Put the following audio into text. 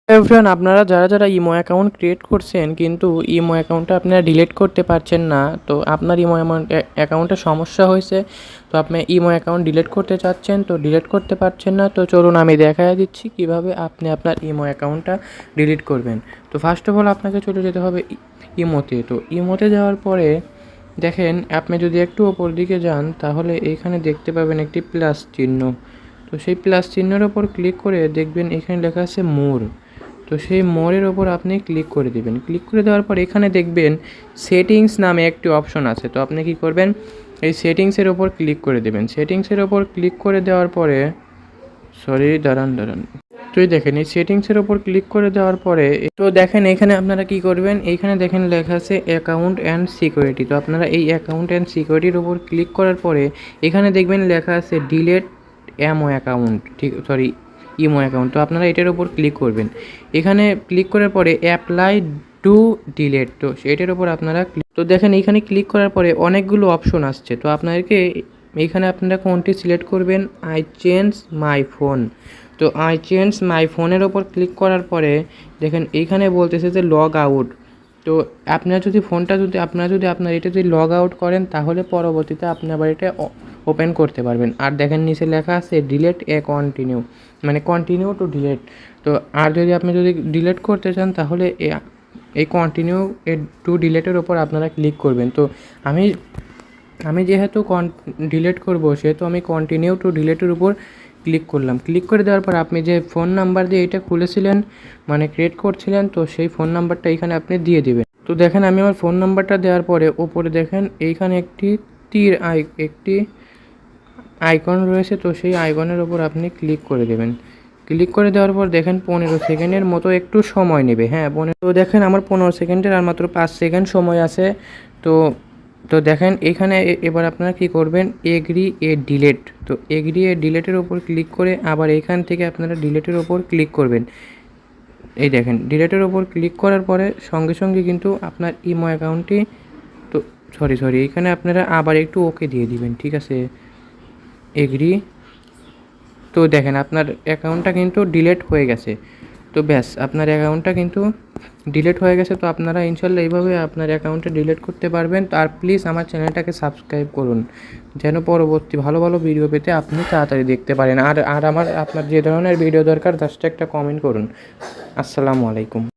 Everyone, আপনারা যারা imo account create করছেন কিন্তু ইমো অ্যাকাউন্টটা আপনারা ডিলিট করতে পারছেন না, তো আপনার ইমো অ্যাকাউন্টে সমস্যা হয়েছে, তো আপনি ইমো অ্যাকাউন্ট ডিলিট করতে চাচ্ছেন তো ডিলিট করতে পারছেন না, তো চলুন আমি দেখায় দিচ্ছি কিভাবে আপনি আপনার ইমো অ্যাকাউন্টটা ডিলিট করবেন। তো ফার্স্ট অফ অল আপনাকে চলে যেতে হবে ইমোতে। তো ইমোতে যাওয়ার পরে দেখেন, আপনি যদি একটু ওপর দিকে যান তাহলে এইখানে দেখতে পাবেন একটি প্লাস চিহ্ন। তো সেই প্লাস চিহ্নের ওপর ক্লিক করে দেখবেন এখানে লেখা আছে মোর। তো সেই মোরের ওপর আপনি ক্লিক করে দেবেন। ক্লিক করে দেওয়ার পর এখানে দেখবেন সেটিংস নামে একটি অপশন আছে। তো আপনি কি করবেন, এই সেটিংসের ওপর ক্লিক করে দেবেন। সেটিংসের ওপর ক্লিক করে দেওয়ার পরে দাঁড়ান। তো এই দেখেন, এই সেটিংসের ওপর ক্লিক করে দেওয়ার পরে তো দেখেন এখানে আপনারা কি করবেন, এইখানে দেখেন লেখা আছে অ্যাকাউন্ট অ্যান্ড সিকিউরিটি। তো আপনারা এই অ্যাকাউন্ট অ্যান্ড সিকিউরিটির ওপর ক্লিক করার পরে এখানে দেখবেন লেখা আছে ডিলেট এমও অ্যাকাউন্ট, ইমো অ্যাকাউন্ট। তো আপনারা এটার ওপর ক্লিক করবেন। এখানে ক্লিক করার পরে অ্যাপ্লাই টু ডিলেট, তো এটার ওপর আপনারা তো দেখেন এইখানে ক্লিক করার পরে অনেকগুলো অপশন আসছে। তো আপনাদেরকে এইখানে আপনারা কোনটি সিলেক্ট করবেন, আই চেঞ্জ মাই ফোন। তো আই চেঞ্জ মাই ফোনের ওপর ক্লিক করার পরে দেখেন এইখানে বলতেছে যে লগ আউট। তো আপনার যদি আপনার এটা যদি লগ আউট করেন তাহলে পরবর্তীতে আপনি আবার এটা ওপেন করতে পারবেন। আর দেখেন নিচে লেখা আছে ডিলেট কন্টিনিউ, মানে কন্টিনিউ টু ডিলেট। তো আর আপনি যদি ডিলেট করতে চান তাহলে এই কন্টিনিউ টু ডিলেটের ওপর আপনারা ক্লিক করবেন। তো আমি যেহেতু ডিলেট করব সেহেতু আমি কন্টিনিউ টু ডিলেটের উপর ক্লিক করলাম। ক্লিক করে দেওয়ার পর আপনি যে ফোন নাম্বার দিয়ে এটা খুলেছিলেন, মানে ক্রিয়েট করছিলেন, তো সেই ফোন নাম্বারটা এখানে আপনি দিয়ে দেবেন। তো দেখেন আমি আমার ফোন নাম্বারটা দেওয়ার পরে ওপরে দেখেন এইখানে একটি একটি আইকন রয়েছে। তো সেই আইকনের ওপর আপনি ক্লিক করে দেবেন। ক্লিক করে দেওয়ার পর দেখেন 15 সেকেন্ডের মতো একটু সময় নেবে। তো দেখেন আমার 15 সেকেন্ডের আর মাত্র 5 সেকেন্ড সময় আছে। তো তো দেখেন এখানে এবার আপনারা কি করবেন, এগ্রি ডিলেট। তো এগ্রি ডিলেটের ওপর ক্লিক করে আবার এখান থেকে আপনারা ডিলেটের ওপর ক্লিক করবেন। এই দেখেন ডিলেটের ওপর ক্লিক করার পরে সঙ্গে সঙ্গে কিন্তু আপনার ইমো অ্যাকাউন্টটি তো এখানে আপনারা আবার একটু ওকে দিয়ে দিবেন, ঠিক আছে, এগ্রি। তো দেখেন আপনার অ্যাকাউন্টটা কিন্তু ডিলেট হয়ে গেছে। তো ব্যাস, আপনার অ্যাকাউন্টটা কিন্তু ডিলেট হয়ে গেছে। তো আপনারা ইনশাল্লাহ এইভাবে আপনার অ্যাকাউন্টে ডিলেট করতে পারবেন। তো আর প্লিজ আমার চ্যানেলটাকে সাবস্ক্রাইব করুন যেন পরবর্তী ভালো ভালো ভিডিও পেতে আপনি তাড়াতাড়ি দেখতে পারেন। আর আপনার যে ধরনের ভিডিও দরকার জাস্ট একটা কমেন্ট করুন। আসসালামু আলাইকুম।